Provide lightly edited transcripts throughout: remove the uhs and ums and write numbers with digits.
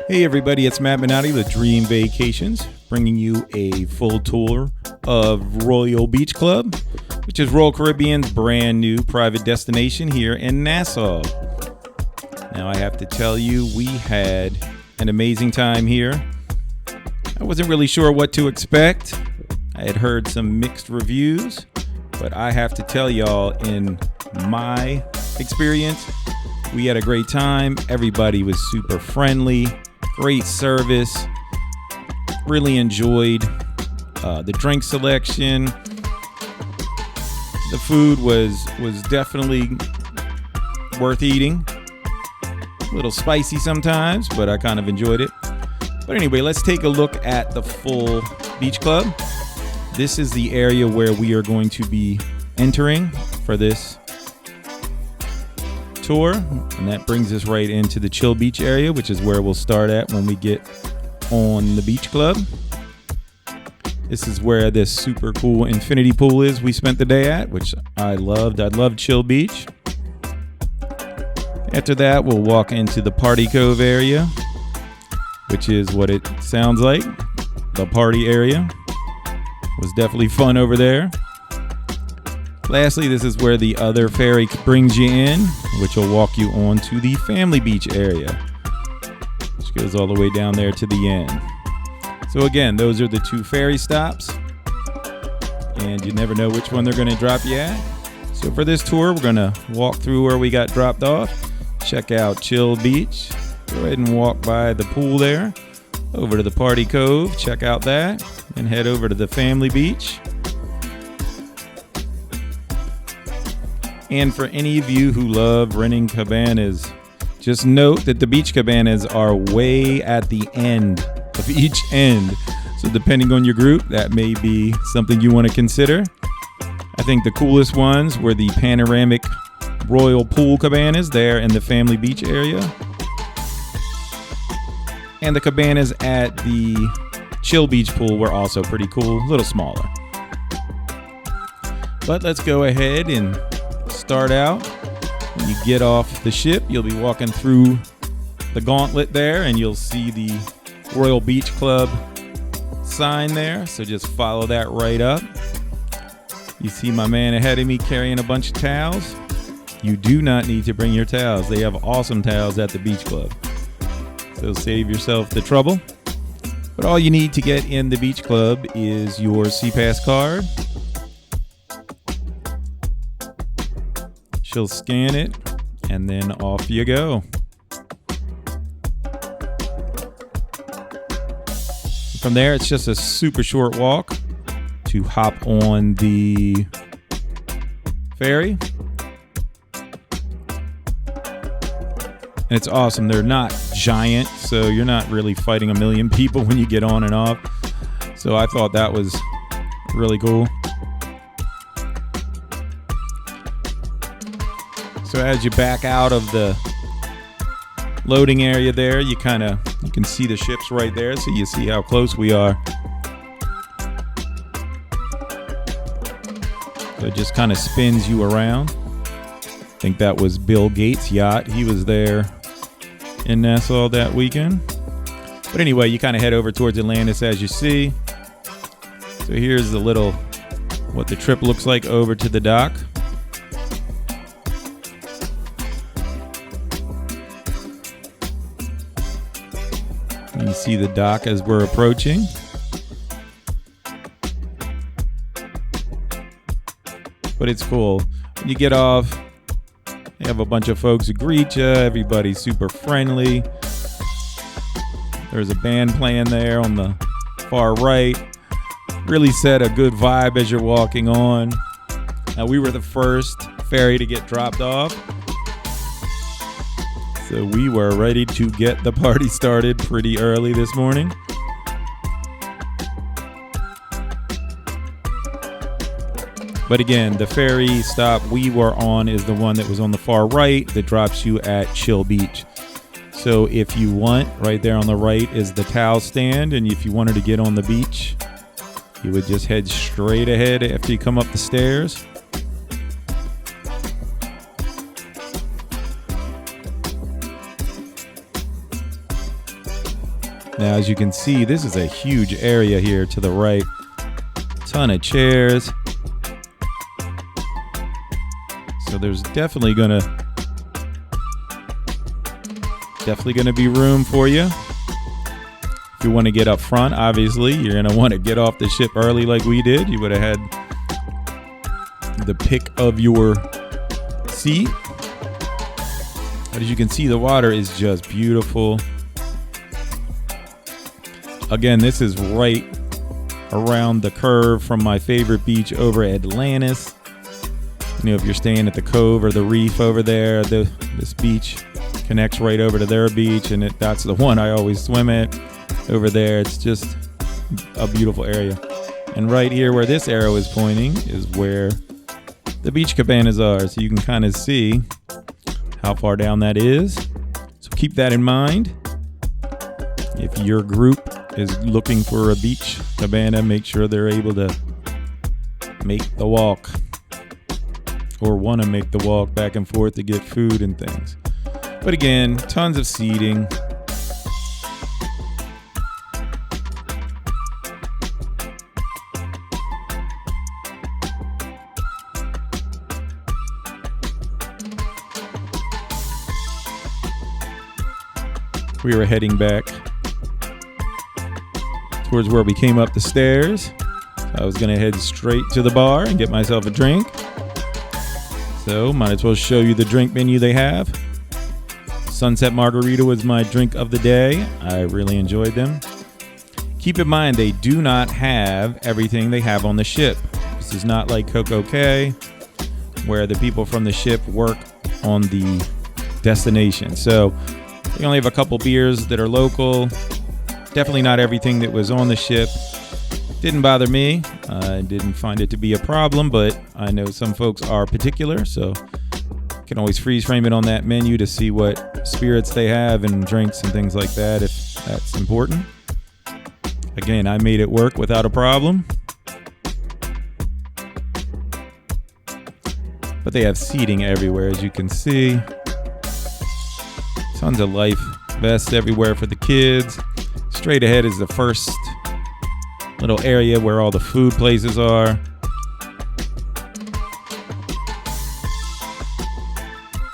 Hey everybody, it's Matt Minotti with Dream Vacations, bringing you a full tour of Royal Beach Club, which is Royal Caribbean's brand new private destination here in Nassau. Now I have to tell you, we had an amazing time here. I wasn't really sure what to expect. I had heard some mixed reviews, but I have to tell y'all, in my experience, we had a great time. Everybody was super friendly. Great service. Really enjoyed the drink selection. The food was definitely worth eating. A little spicy sometimes, but I kind of enjoyed it. But anyway, let's take a look at the full beach club. This is the area where we are going to be entering for this tour, and that brings us right into the chill beach area, which is where we'll start at when we get on the beach club. This is where this super cool infinity pool is we spent the day at, which I loved. I loved chill beach. After that, we'll walk into the Party Cove area, which is what it sounds like, the party area. Was definitely fun over there. Lastly, this is where the other ferry brings you in, which will walk you on to the family beach area, which goes all the way down there to the end. So again, those are the two ferry stops, and you never know which one they're going to drop you at. So for this tour, we're going to walk through where we got dropped off, check out Chill Beach, go ahead and walk by the pool there, over to the Party Cove, check out that, and head over to the family beach. And for any of you who love renting cabanas, just note that the beach cabanas are way at the end of each end. So depending on your group, that may be something you want to consider. I think the coolest ones were the Panoramic Royal Pool cabanas there in the family beach area. And the cabanas at the Chill Beach pool were also pretty cool, a little smaller. But let's go ahead and start out. When you get off the ship, you'll be walking through the gauntlet there, and you'll see the Royal Beach Club sign there. So just follow that right up. You see my man ahead of me carrying a bunch of towels. You do not need to bring your towels. They have awesome towels at the beach club. So save yourself the trouble. But all you need to get in the beach club is your SeaPass card. She'll scan it, and then off you go. From there, it's just a super short walk to hop on the ferry. And it's awesome. They're not giant, so you're not really fighting a million people when you get on and off. So I thought that was really cool. So as you back out of the loading area there, you can see the ships right there, so you see how close we are. So it just kind of spins you around. I think that was Bill Gates' yacht. He was there in Nassau that weekend. But anyway, you kind of head over towards Atlantis as you see. So here's a little what the trip looks like over to the dock. You see the dock as we're approaching. But it's cool. When you get off, you have a bunch of folks who greet you. Everybody's super friendly. There's a band playing there on the far right. Really set a good vibe as you're walking on. Now, we were the first ferry to get dropped off, so we were ready to get the party started pretty early this morning. But again, the ferry stop we were on is the one that was on the far right that drops you at Chill Beach. So if you want, right there on the right is the towel stand, and if you wanted to get on the beach, you would just head straight ahead after you come up the stairs. Now, as you can see, this is a huge area here to the right. Ton of chairs. So there's definitely gonna be room for you. If you want to get up front, obviously, you're gonna want to get off the ship early like we did. You would have had the pick of your seat. But as you can see, the water is just beautiful. Again, this is right around the curve from my favorite beach over at Atlantis. You know, if you're staying at the Cove or the Reef over there, this beach connects right over to their beach, and that's the one I always swim at over there. It's just a beautiful area. And right here where this arrow is pointing is where the beach cabanas are. So you can kind of see how far down that is. So keep that in mind. If your group is looking for a beach cabana, make sure they're able to make the walk or want to make the walk back and forth to get food and things. But again, tons of seating. We were heading back towards where we came up the stairs. So I was gonna head straight to the bar and get myself a drink. So might as well show you the drink menu they have. Sunset Margarita was my drink of the day. I really enjoyed them. Keep in mind, they do not have everything they have on the ship. This is not like Coco Cay, where the people from the ship work on the destination. So they only have a couple beers that are local. Definitely not everything that was on the ship. Didn't bother me. I didn't find it to be a problem, but I know some folks are particular, so you can always freeze frame it on that menu to see what spirits they have and drinks and things like that if that's important. Again, I made it work without a problem. But they have seating everywhere, as you can see. Tons of life vests everywhere for the kids. Straight ahead is the first little area where all the food places are.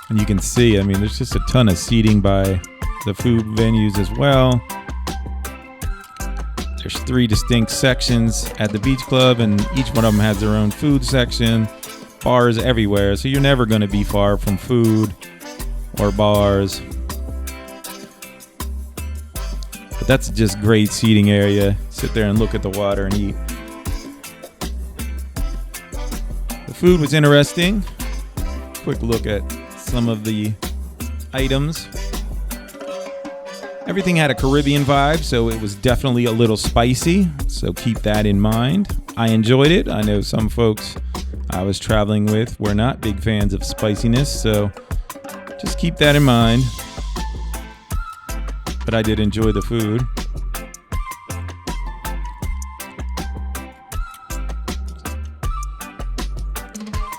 And you can see, I mean, there's just a ton of seating by the food venues as well. There's 3 distinct sections at the beach club, and each one of them has their own food section. Bars everywhere, so you're never going to be far from food or bars. But that's just great seating area. Sit there and look at the water and eat. The food was interesting. Quick look at some of the items. Everything had a Caribbean vibe, so it was definitely a little spicy. So keep that in mind. I enjoyed it. I know some folks I was traveling with were not big fans of spiciness, so just keep that in mind. But I did enjoy the food.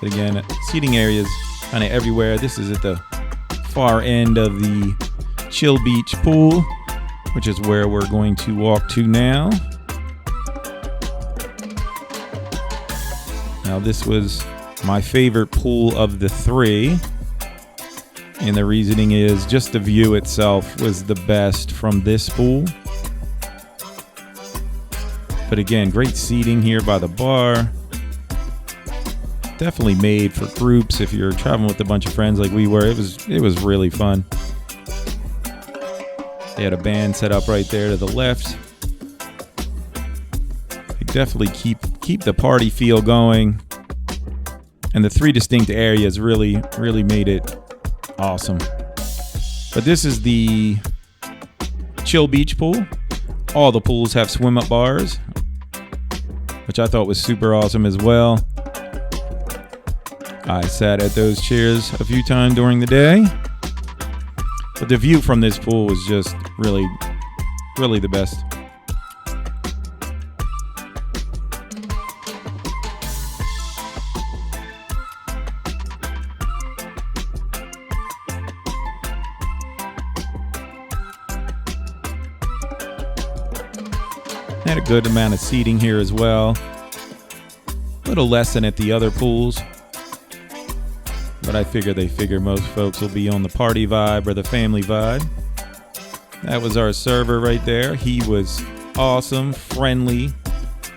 But again, seating areas kind of everywhere. This is at the far end of the Chill Beach pool, which is where we're going to walk to now. Now, this was my favorite pool of the 3. And the reasoning is just the view itself was the best from this pool. But again, great seating here by the bar. Definitely made for groups if you're traveling with a bunch of friends like we were. It was really fun. They had a band set up right there to the left. They definitely keep the party feel going. And the 3 distinct areas really made it awesome. But this is the Chill Beach pool. All the pools have swim up bars, which I thought was super awesome as well. I sat at those chairs a few times during the day. But the view from this pool was just really the best. Had a good amount of seating here as well. A little less than at the other pools. But I figure most folks will be on the party vibe or the family vibe. That was our server right there. He was awesome, friendly.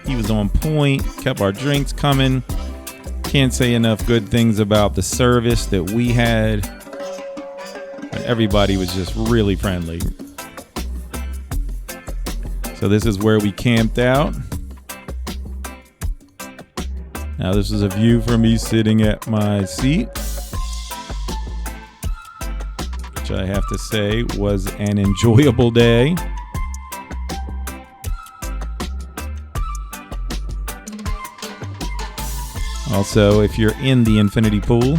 He was on point, kept our drinks coming. Can't say enough good things about the service that we had. Everybody was just really friendly. So this is where we camped out. Now this is a view from me sitting at my seat, which I have to say was an enjoyable day. Also, if you're in the infinity pool,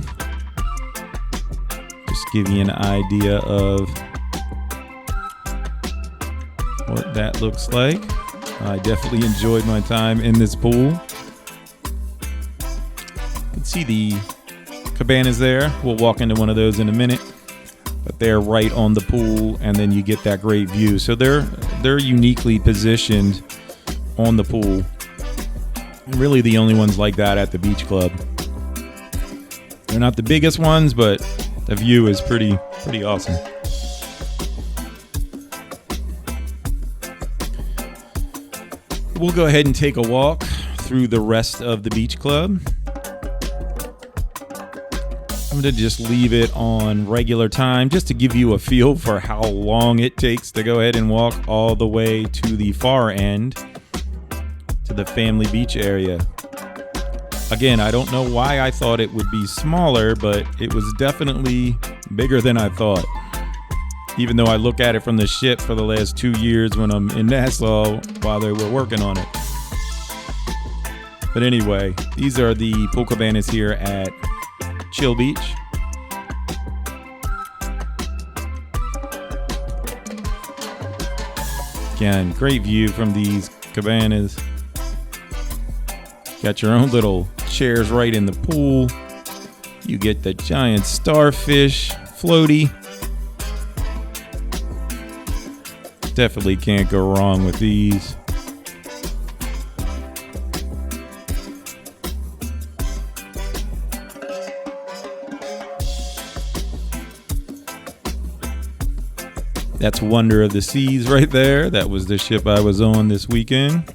just give you an idea of what that looks like. I definitely enjoyed my time in this pool. You can see the cabanas there. We'll walk into one of those in a minute, but they're right on the pool, and then you get that great view. So they're uniquely positioned on the pool. Really the only ones like that at the beach club. They're not the biggest ones, but the view is pretty awesome. We'll go ahead and take a walk through the rest of the beach club. I'm going to just leave it on regular time just to give you a feel for how long it takes to go ahead and walk all the way to the far end, to the family beach area. Again, I don't know why I thought it would be smaller, but it was definitely bigger than I thought. Even though I look at it from the ship for the last 2 years when I'm in Nassau while they were working on it. But anyway, these are the pool cabanas here at Chill Beach. Again, great view from these cabanas. Got your own little chairs right in the pool. You get the giant starfish floaty. Definitely can't go wrong with these. That's Wonder of the Seas right there. That was the ship I was on this weekend,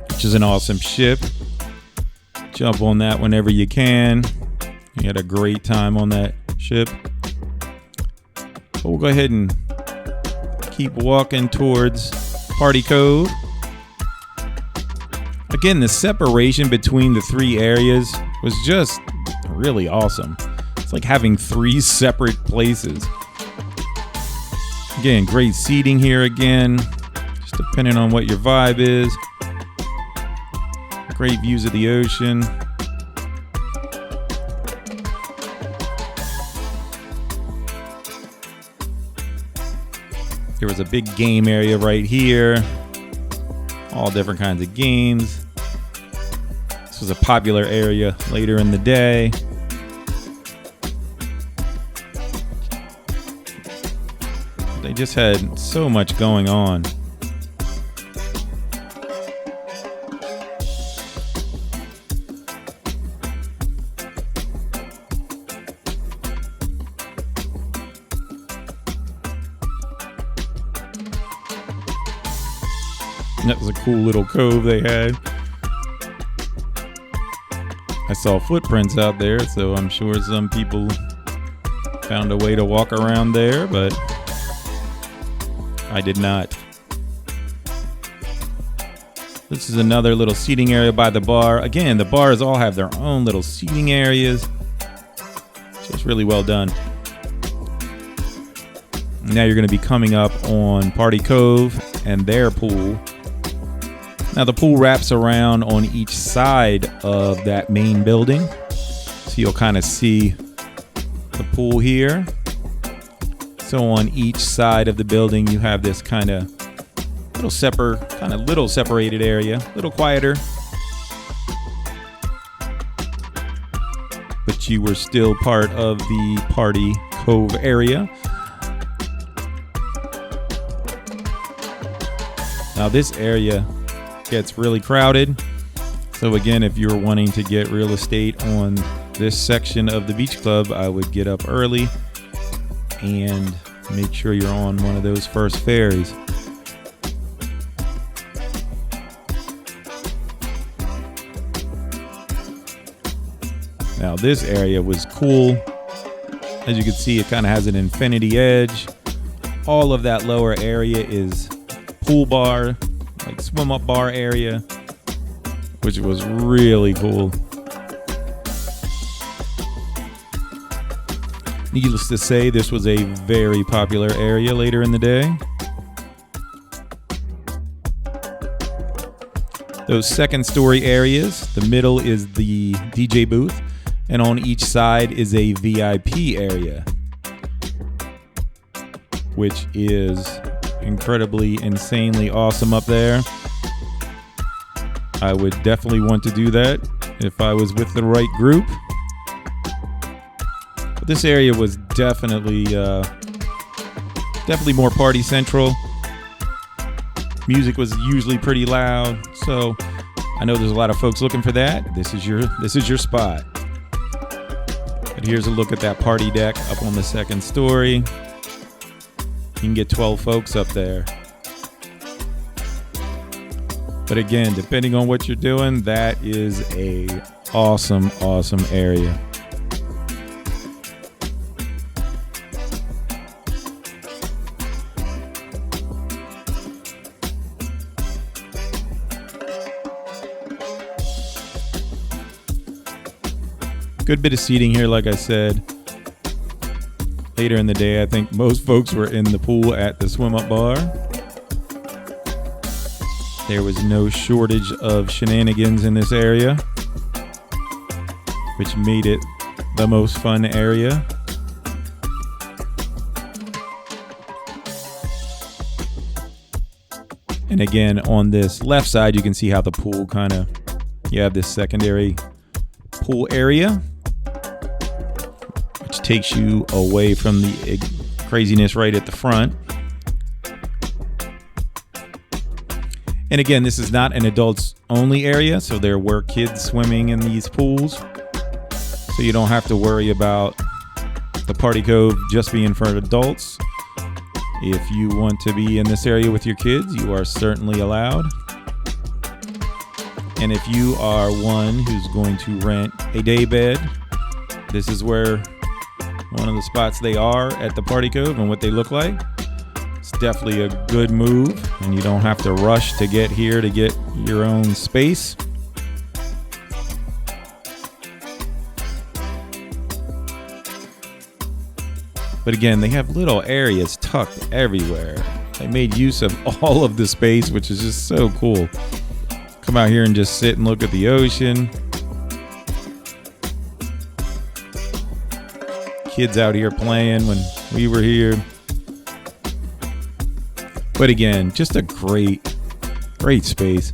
which is an awesome ship. Jump on that whenever you can. You had a great time on that ship. So we'll go ahead and keep walking towards Party Cove. Again, the separation between the three areas was just really awesome. It's like having 3 separate places. Again, great seating here again, just depending on what your vibe is. Great views of the ocean. There was a big game area right here. All different kinds of games. This was a popular area later in the day. They just had so much going on. That was a cool little cove they had. I saw footprints out there, so I'm sure some people found a way to walk around there, but I did not. This is another little seating area by the bar. Again, the bars all have their own little seating areas. Just really well done. Now you're going to be coming up on Party Cove and their pool. Now the pool wraps around on each side of that main building. So you'll kind of see the pool here. So on each side of the building, you have this kind of little separated area, a little quieter. But you were still part of the Party Cove area. Now this area gets really crowded. So again, if you're wanting to get real estate on this section of the beach club, I would get up early and make sure you're on one of those first ferries. Now this area was cool. As you can see, it kind of has an infinity edge. All of that lower area is pool bar, like swim up bar area, which was really cool. Needless to say, this was a very popular area later in the day. Those second story areas, the middle is the DJ booth, and on each side is a VIP area, which is incredibly, insanely awesome up there. I would definitely want to do that if I was with the right group. But this area was definitely more party central. Music was usually pretty loud, so I know there's a lot of folks looking for that. This is your spot. But here's a look at that party deck up on the second story. You can get 12 folks up there. But again, depending on what you're doing, that is a awesome, awesome area. Good bit of seating here, like I said. Later in the day, I think most folks were in the pool at the swim up bar. There was no shortage of shenanigans in this area, which made it the most fun area. And again, on this left side, you can see how the pool you have this secondary pool area, which takes you away from the craziness right at the front. And again, this is not an adults only area, so there were kids swimming in these pools. So you don't have to worry about the Party Cove just being for adults. If you want to be in this area with your kids, you are certainly allowed. And if you are one who's going to rent a day bed, this is where one of the spots they are at the Party Cove and what they look like. It's definitely a good move, and you don't have to rush to get here to get your own space. But again, they have little areas tucked everywhere. They made use of all of the space, which is just so cool. Come out here and just sit and look at the ocean. Kids out here playing when we were here. But again, just a great space.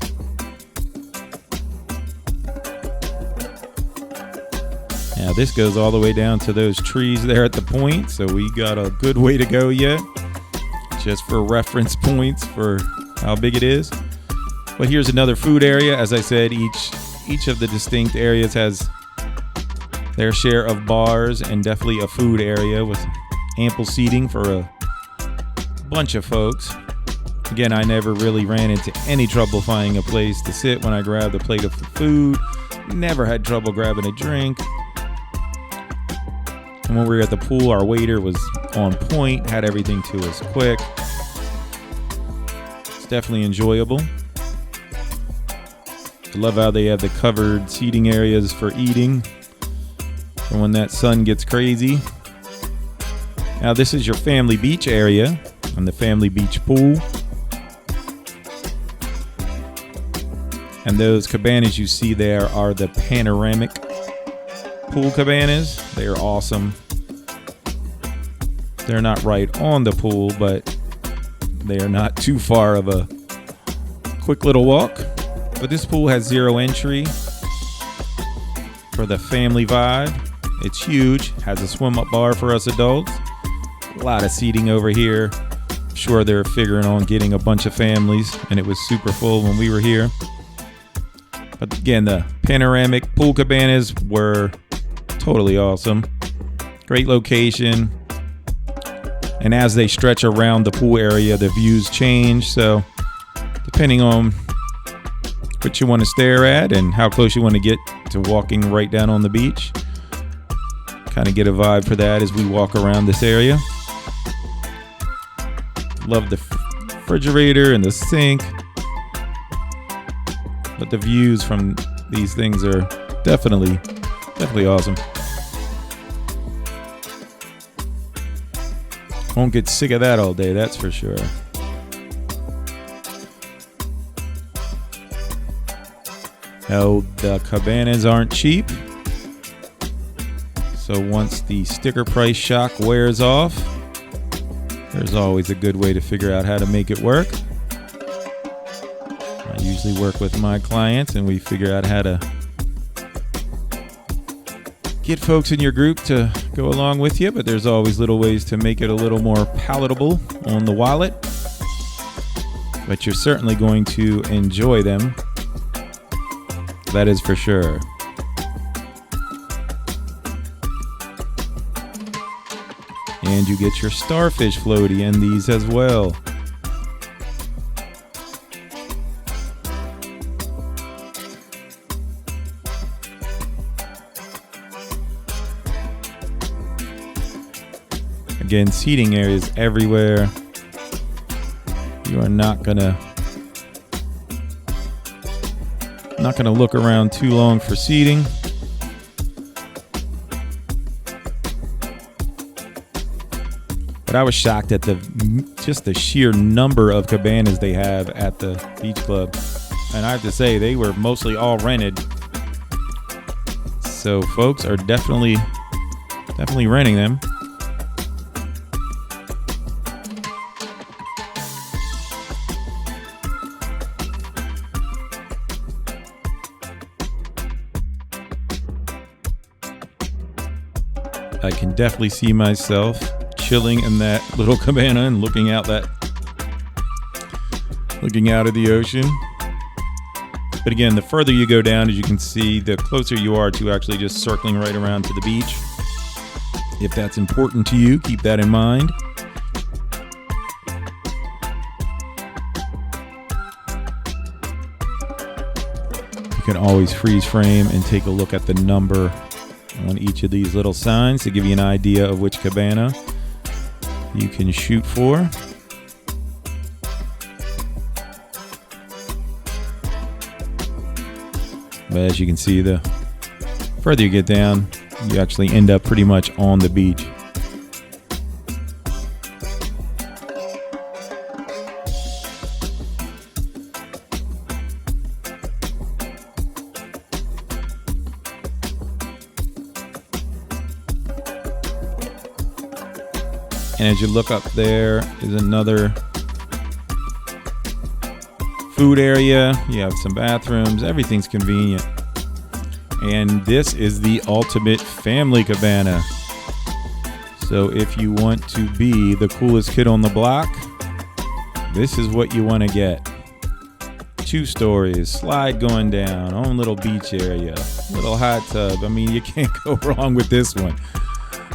Now this goes all the way down to those trees there at the point, so we got a good way to go yet. Just for reference points for how big it is. But here's another food area. As I said, each of the distinct areas has their share of bars and definitely a food area with ample seating for a bunch of folks. Again, I never really ran into any trouble finding a place to sit when I grabbed a plate of food. Never had trouble grabbing a drink. And when we were at the pool, our waiter was on point, had everything to us quick. It's definitely enjoyable. I love how they have the covered seating areas for eating for when that sun gets crazy. Now this is your family beach area and the family beach pool. And those cabanas you see there are the Panoramic pool cabanas. They are awesome. They're not right on the pool, but they are not too far of a quick little walk. But this pool has 0 entry for the family vibe. It's huge, has a swim up bar for us adults. A lot of seating over here sure they're figuring on getting a bunch of families, and it was super full when we were here. But again, the Panoramic pool cabanas were totally awesome. Great location. And as they stretch around the pool area, the views change. So depending on what you want to stare at and how close you want to get to walking right down on the beach, kind of get a vibe for that as we walk around this area. Love the refrigerator and the sink. But the views from these things are definitely awesome. Won't get sick of that all day, that's for sure. Now, the cabanas aren't cheap. So once the sticker price shock wears off, there's always a good way to figure out how to make it work. I usually work with my clients and we figure out how to get folks in your group to go along with you, but there's always little ways to make it a little more palatable on the wallet. But you're certainly going to enjoy them. That is for sure. And you get your starfish floaty in these as well. Again, seating areas everywhere. You are not gonna look around too long for seating. But I was shocked at just the sheer number of cabanas they have at the beach club. And I have to say, they were mostly all rented. So folks are definitely renting them. I can definitely see myself chilling in that little cabana and looking out of the ocean. But again, the further you go down, as you can see, the closer you are to actually just circling right around to the beach. If that's important to you, keep that in mind. You can always freeze frame and take a look at the number on each of these little signs to give you an idea of which cabana you can shoot for. But as you can see, the further you get down, you actually end up pretty much on the beach. And as you look up, there is another food area. You have some bathrooms. Everything's convenient. And this is the ultimate family cabana. So if you want to be the coolest kid on the block, this is what you want to get. 2 stories, slide going down, own little beach area, little hot tub. I mean, you can't go wrong with this one.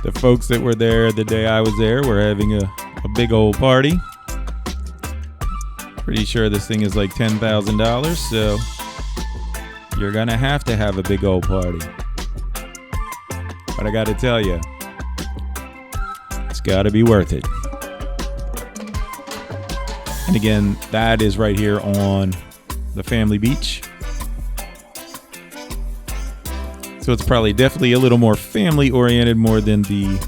The folks that were there the day I was there were having a big old party. Pretty sure this thing is like $10,000, so you're gonna have to have a big old party. But I gotta tell you, it's gotta be worth it. And again, that is right here on the family beach. So it's probably definitely a little more family oriented more than the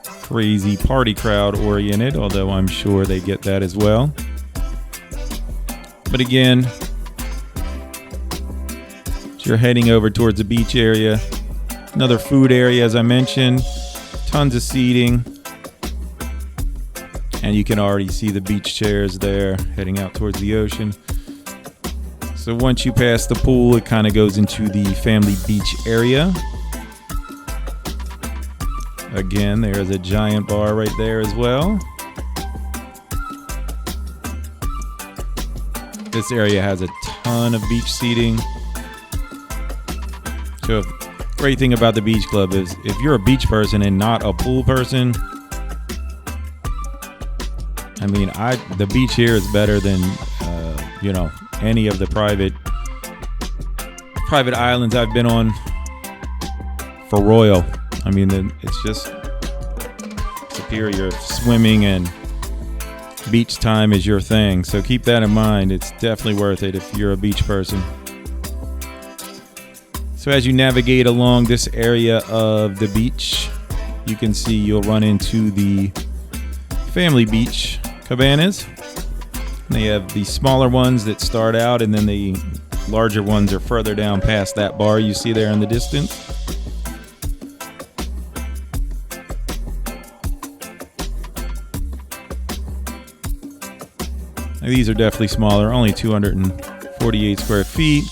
crazy party crowd oriented, although I'm sure they get that as well. But again, as you're heading over towards the beach area, another food area, as I mentioned, tons of seating. And you can already see the beach chairs there heading out towards the ocean. So once you pass the pool, it kind of goes into the family beach area. Again, there's a giant bar right there as well. This area has a ton of beach seating. So great thing about the beach club is if you're a beach person and not a pool person, I mean, the beach here is better than any of the private islands I've been on for Royal. I mean, it's just superior. Swimming and beach time is your thing, so keep that in mind. It's definitely worth it if you're a beach person. So as you navigate along this area of the beach, you can see you'll run into the family beach cabanas. They have the smaller ones that start out, and then the larger ones are further down past that bar you see there in the distance. Now, these are definitely smaller, only 248 square feet.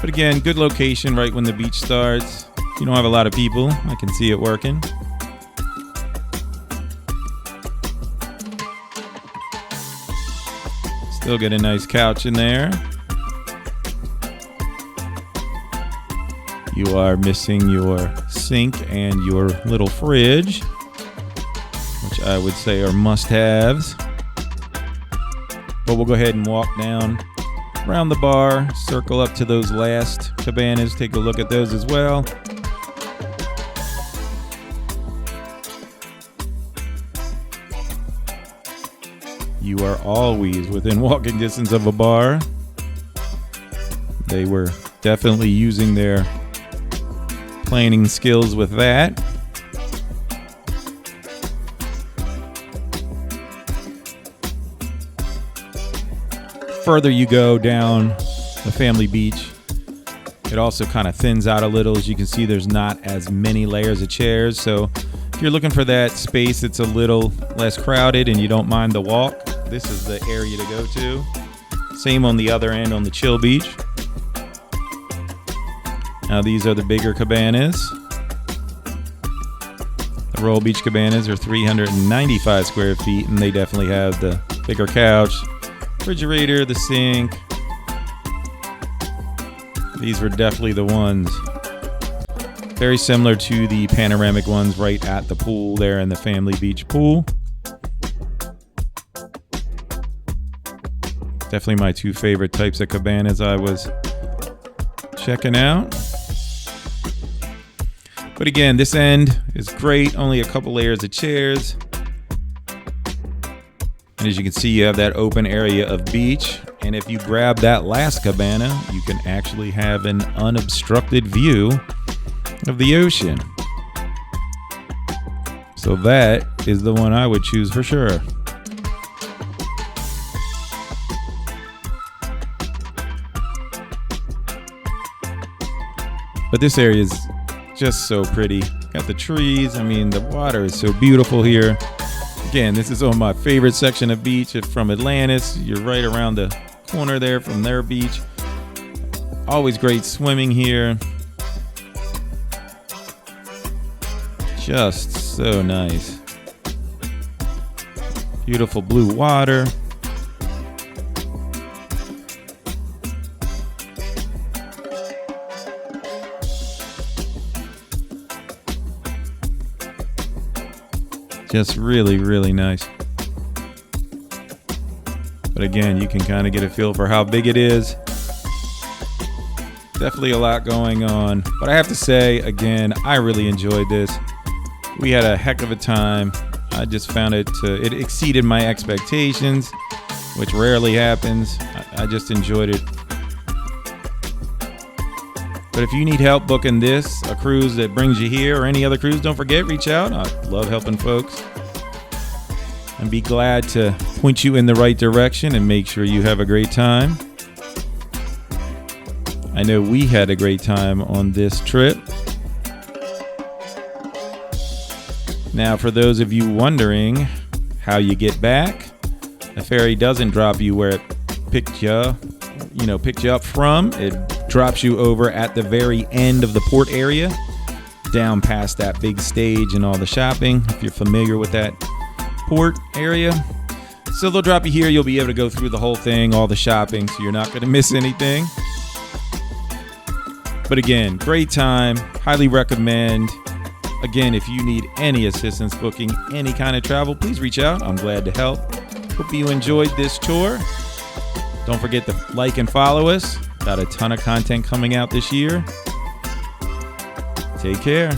But again, good location right when the beach starts. If you don't have a lot of people, I can see it working. Still get a nice couch in there. You are missing your sink and your little fridge, which I would say are must-haves. But we'll go ahead and walk down around the bar, circle up to those last cabanas, take a look at those as well. You are always within walking distance of a bar. They were definitely using their planning skills with that. Further you go down the family beach, it also kind of thins out a little. As you can see, there's not as many layers of chairs. So if you're looking for that space that's a little less crowded and you don't mind the walk, this is the area to go to. Same on the other end on the chill beach. Now these are the bigger cabanas. The Royal Beach cabanas are 395 square feet, and they definitely have the bigger couch, refrigerator, the sink. These were definitely the ones. Very similar to the panoramic ones right at the pool there in the family beach pool. Definitely my two favorite types of cabanas I was checking out. But again, this end is great. Only a couple layers of chairs. And as you can see, you have that open area of beach. And if you grab that last cabana, you can actually have an unobstructed view of the ocean. So that is the one I would choose for sure. But this area is just so pretty. Got the trees. I mean, the water is so beautiful here. Again, this is on my favorite section of beach. If from Atlantis, you're right around the corner there from their beach. Always great swimming here. Just so nice. Beautiful blue water. Just really, really nice. But again, you can kind of get a feel for how big it is. Definitely a lot going on. But I have to say, again, I really enjoyed this. We had a heck of a time. I just found it exceeded my expectations, which rarely happens. I just enjoyed it. But if you need help booking this, a cruise that brings you here, or any other cruise, don't forget, reach out. I love helping folks. And be glad to point you in the right direction and make sure you have a great time. I know we had a great time on this trip. Now, for those of you wondering how you get back, the ferry doesn't drop you where it picked you up from. It drops you over at the very end of the port area, down past that big stage and all the shopping, if you're familiar with that port area. So they'll drop you here. You'll be able to go through the whole thing, all the shopping, so you're not going to miss anything. But again, great time. Highly recommend. Again, if you need any assistance booking any kind of travel, please reach out. I'm glad to help. Hope you enjoyed this tour. Don't forget to like and follow us. Got a ton of content coming out this year. Take care.